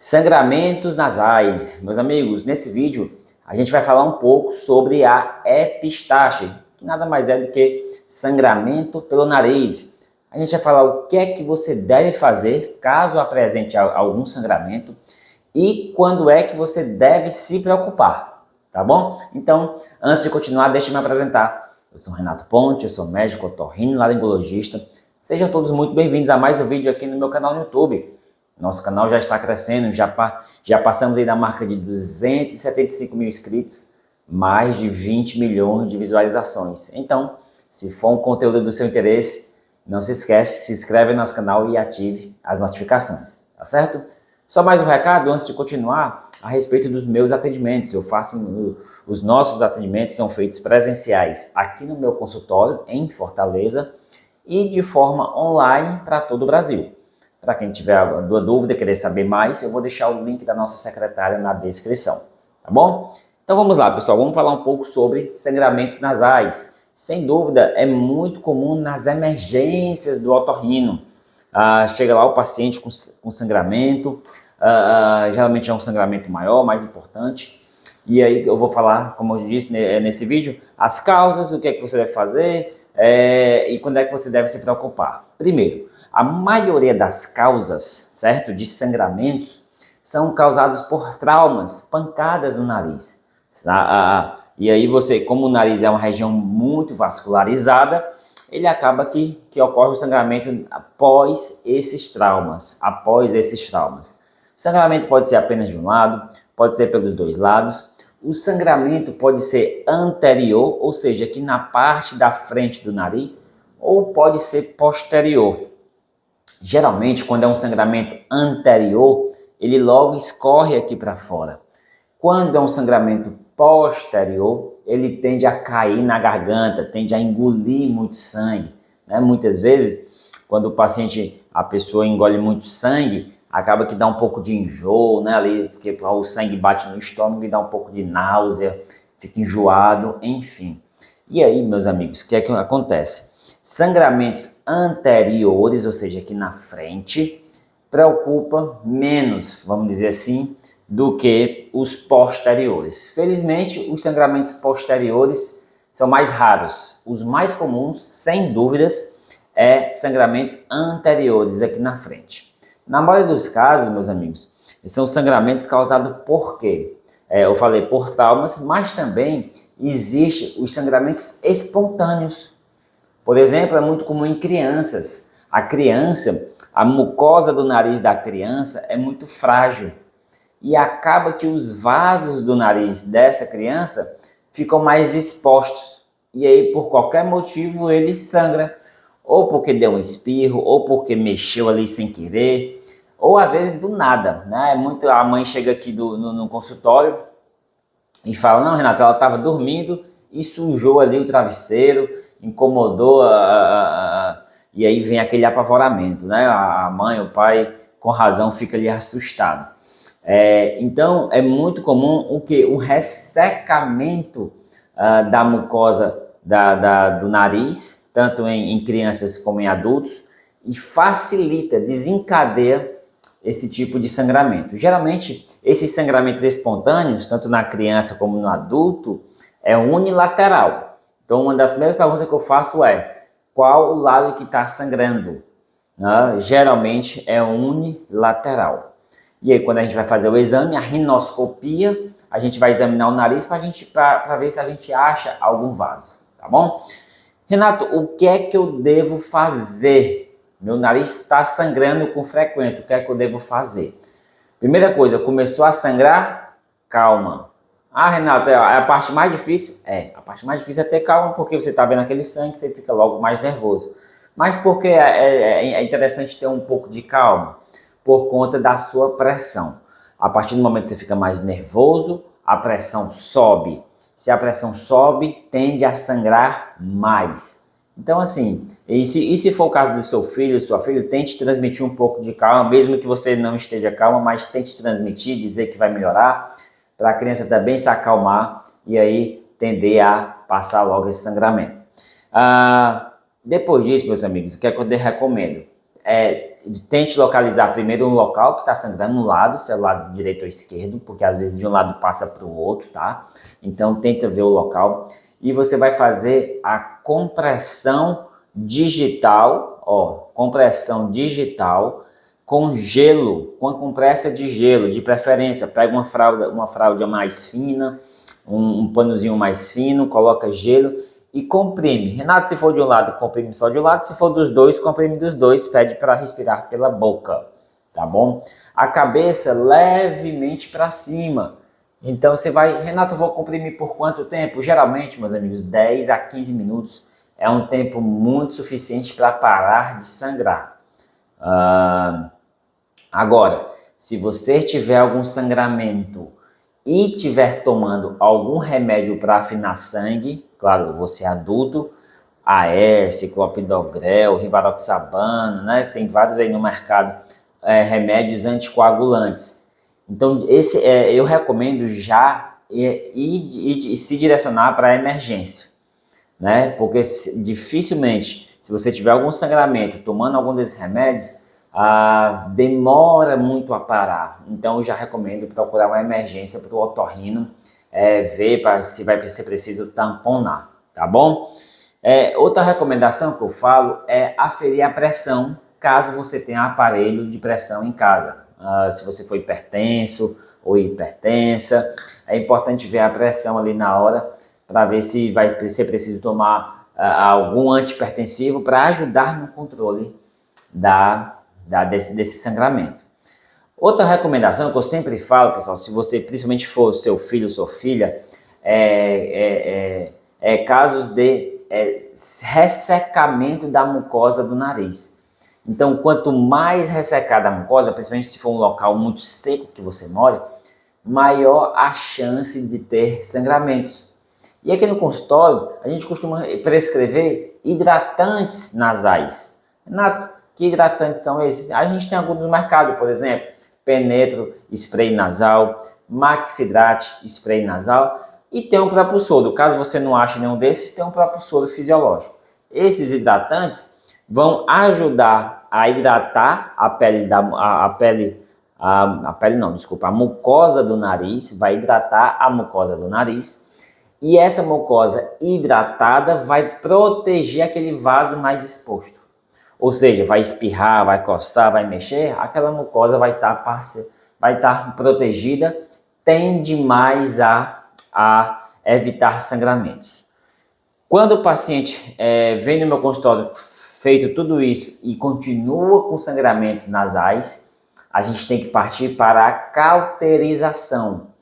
Sangramentos nasais. Meus amigos, nesse vídeo a gente vai falar um pouco sobre a epistaxe, que nada mais é do que sangramento pelo nariz. A gente vai falar o que é que você deve fazer caso apresente algum sangramento e quando é que você deve se preocupar, tá bom? Então, antes de continuar, deixa eu me apresentar. Eu sou Renato Ponte, eu sou médico otorrinolaringologista. Sejam todos muito bem-vindos a mais um vídeo aqui no meu canal no YouTube. Nosso canal já está crescendo, já passamos aí da marca de 275 mil inscritos, mais de 20 milhões de visualizações. Então, se for um conteúdo do seu interesse, não se esquece, se inscreve no nosso canal e ative as notificações, tá certo? Só mais um recado antes de continuar a respeito dos meus atendimentos. Os nossos atendimentos são feitos presenciais aqui no meu consultório em Fortaleza e de forma online para todo o Brasil. Para quem tiver alguma dúvida, querer saber mais, eu vou deixar o link da nossa secretária na descrição, tá bom? Então vamos lá, pessoal, vamos falar um pouco sobre sangramentos nasais. Sem dúvida, é muito comum nas emergências do otorrino. Chega lá o paciente com sangramento, geralmente é um sangramento maior, mais importante. E aí eu vou falar, como eu disse nesse vídeo, as causas, o que é que você deve fazer e quando é que você deve se preocupar. Primeiro, a maioria das causas, certo, de sangramentos são causadas por traumas, pancadas no nariz. E aí você, como o nariz é uma região muito vascularizada, ele acaba que ocorre o sangramento após esses traumas, O sangramento pode ser apenas de um lado, pode ser pelos dois lados. O sangramento pode ser anterior, ou seja, aqui na parte da frente do nariz, ou pode ser posterior. Geralmente, quando é um sangramento anterior, ele logo escorre aqui para fora. Quando é um sangramento posterior, ele tende a cair na garganta, tende a engolir muito sangue, né? Muitas vezes, quando a pessoa engole muito sangue, acaba que dá um pouco de enjoo, né? Ali, porque o sangue bate no estômago e dá um pouco de náusea, fica enjoado, enfim. E aí, meus amigos, o que é que acontece? Sangramentos anteriores, ou seja, aqui na frente, preocupa menos, vamos dizer assim, do que os posteriores. Felizmente, os sangramentos posteriores são mais raros. Os mais comuns, sem dúvidas, sangramentos anteriores aqui na frente. Na maioria dos casos, meus amigos, são sangramentos causados por quê? Eu falei por traumas, mas também existem os sangramentos espontâneos. Por exemplo, é muito comum em crianças. A mucosa do nariz da criança é muito frágil e acaba que os vasos do nariz dessa criança ficam mais expostos. E aí, por qualquer motivo, ele sangra. Ou porque deu um espirro, ou porque mexeu ali sem querer, ou às vezes do nada, né? A mãe chega aqui no consultório e fala, não, Renata, ela estava dormindo e sujou ali o travesseiro, incomodou, e aí vem aquele apavoramento, né? A mãe, o pai, com razão, fica ali assustado. Então, é muito comum o ressecamento da mucosa do nariz, tanto em crianças como em adultos, e facilita, desencadeia esse tipo de sangramento. Geralmente, esses sangramentos espontâneos, tanto na criança como no adulto, é unilateral. Então, uma das primeiras perguntas que eu faço é, qual o lado que está sangrando? Geralmente é unilateral. E aí, quando a gente vai fazer o exame, a rinoscopia, a gente vai examinar o nariz para ver se a gente acha algum vaso, tá bom? Renato, o que é que eu devo fazer? Meu nariz está sangrando com frequência, o que é que eu devo fazer? Primeira coisa, começou a sangrar? Calma. Renato, é a parte mais difícil? A parte mais difícil é ter calma, porque você está vendo aquele sangue, você fica logo mais nervoso. Mas por que é interessante ter um pouco de calma? Por conta da sua pressão. A partir do momento que você fica mais nervoso, a pressão sobe. Se a pressão sobe, tende a sangrar mais. Então, assim, e se for o caso do seu filho, sua filha, tente transmitir um pouco de calma, mesmo que você não esteja calma, mas tente transmitir, dizer que vai melhorar, para a criança também se acalmar e aí tender a passar logo esse sangramento. Depois disso, meus amigos, o que é que eu recomendo? tente localizar primeiro um local que está sangrando no lado, se é o lado direito ou esquerdo, porque às vezes de um lado passa para o outro, tá? Então tenta ver o local e você vai fazer a compressão digital, ó, compressão digital com gelo, com a compressa de gelo, de preferência. Pega uma fralda mais fina, um panozinho mais fino, coloca gelo e comprime. Renato, se for de um lado, comprime só de um lado. Se for dos dois, comprime dos dois. Pede para respirar pela boca, tá bom? A cabeça levemente para cima. Então você vai, Renato, eu vou comprimir por quanto tempo? Geralmente, meus amigos, 10 a 15 minutos é um tempo muito suficiente para parar de sangrar. Agora, se você tiver algum sangramento e estiver tomando algum remédio para afinar sangue, claro, você é adulto, AS, Clopidogrel, Rivaroxabana, né? Tem vários aí no mercado, remédios anticoagulantes. Então, eu recomendo já ir se direcionar para a emergência, né? Porque dificilmente, se você tiver algum sangramento tomando algum desses remédios, demora muito a parar. Então eu já recomendo procurar uma emergência para o otorrino, ver se vai ser preciso tamponar, tá bom? Outra recomendação que eu falo é aferir a pressão, caso você tenha aparelho de pressão em casa. Se você for hipertenso ou hipertensa, é importante ver a pressão ali na hora para ver se vai ser preciso tomar algum antihipertensivo para ajudar no controle desse sangramento. Outra recomendação que eu sempre falo, pessoal, se você principalmente for seu filho ou sua filha, casos de ressecamento da mucosa do nariz. Então, quanto mais ressecada a mucosa, principalmente se for um local muito seco que você mora, maior a chance de ter sangramentos. E aqui no consultório, a gente costuma prescrever hidratantes nasais. Renato, que hidratantes são esses? A gente tem alguns no mercado, por exemplo, Penetro Spray Nasal, Maxidrate Spray Nasal e tem um propulsoro. Caso você não ache nenhum desses, tem um propulsoro fisiológico. Esses hidratantes vão ajudar a hidratar a mucosa do nariz, vai hidratar a mucosa do nariz. E essa mucosa hidratada vai proteger aquele vaso mais exposto. Ou seja, vai espirrar, vai coçar, vai mexer, aquela mucosa vai estar protegida, tende mais a evitar sangramentos. Quando o paciente vem no meu consultório feito tudo isso e continua com sangramentos nasais, a gente tem que partir para a cauterização.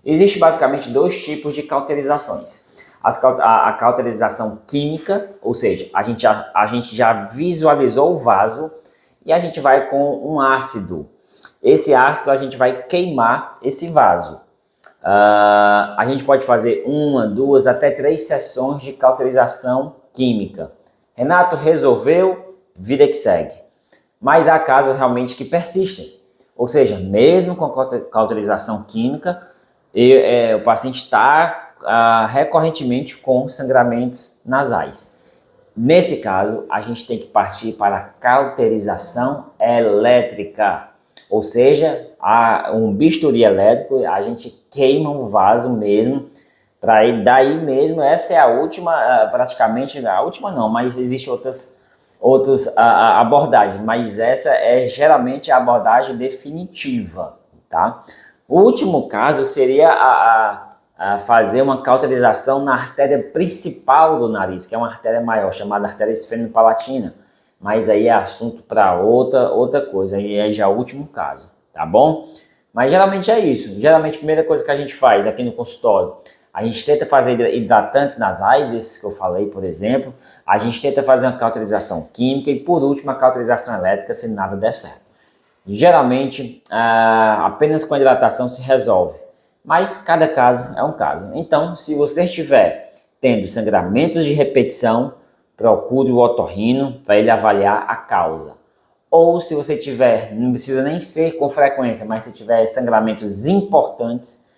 Existe basicamente dois tipos de cauterizações. A cauterização química, ou seja, a gente já visualizou o vaso e a gente vai com um ácido. Esse ácido a gente vai queimar esse vaso. A gente pode fazer 1, 2, até 3 sessões de cauterização química. Renato, resolveu, vida que segue. Mas há casos realmente que persistem. Ou seja, mesmo com a cauterização química, o paciente está recorrentemente com sangramentos nasais. Nesse caso, a gente tem que partir para a cauterização elétrica, ou seja, um bisturi elétrico, a gente queima o vaso mesmo, para daí mesmo, essa é a última, praticamente, a última não, mas existem outras abordagens, mas essa é geralmente a abordagem definitiva, tá? O último caso seria a fazer uma cauterização na artéria principal do nariz, que é uma artéria maior, chamada artéria esfenopalatina. Mas aí é assunto para outra coisa, aí é já o último caso, tá bom? Mas geralmente é isso. Geralmente a primeira coisa que a gente faz aqui no consultório, a gente tenta fazer hidratantes nasais, esses que eu falei, por exemplo. A gente tenta fazer uma cauterização química e, por último, a cauterização elétrica, se nada der certo. Geralmente, apenas com a hidratação se resolve. Mas cada caso é um caso. Então, se você estiver tendo sangramentos de repetição, procure o otorrino para ele avaliar a causa. Ou se você tiver, não precisa nem ser com frequência, mas se tiver sangramentos importantes,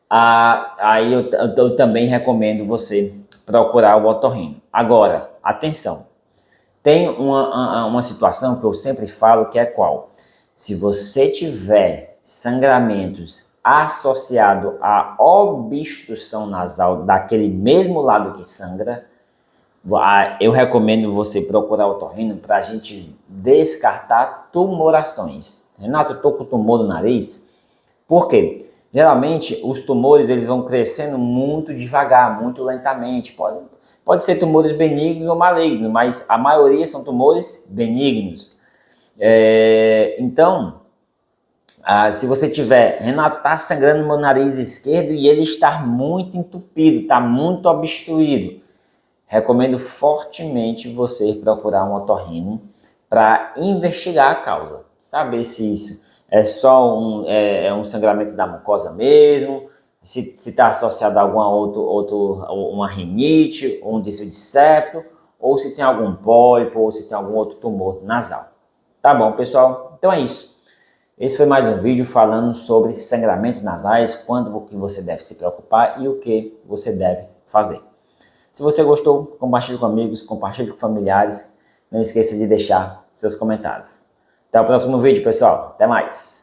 aí eu também recomendo você procurar o otorrino. Agora, atenção, Tem uma situação que eu sempre falo que é qual? Se você tiver sangramentos associado à obstrução nasal daquele mesmo lado que sangra, eu recomendo você procurar o otorrino para a gente descartar tumorações. Renato, eu estou com tumor no nariz. Por quê? Geralmente os tumores eles vão crescendo muito devagar, muito lentamente. Pode ser tumores benignos ou malignos, mas a maioria são tumores benignos. Então, se você tiver, Renato, está sangrando meu nariz esquerdo e ele está muito entupido, está muito obstruído. Recomendo fortemente você procurar um otorrino para investigar a causa, saber se isso é só um sangramento da mucosa mesmo, se está associado a alguma uma rinite, ou um desvio de septo, ou se tem algum pólipo, ou se tem algum outro tumor nasal. Tá bom, pessoal? Então é isso. Esse foi mais um vídeo falando sobre sangramentos nasais, quando que você deve se preocupar e o que você deve fazer. Se você gostou, compartilhe com amigos, compartilhe com familiares. Não esqueça de deixar seus comentários. Até o próximo vídeo, pessoal. Até mais!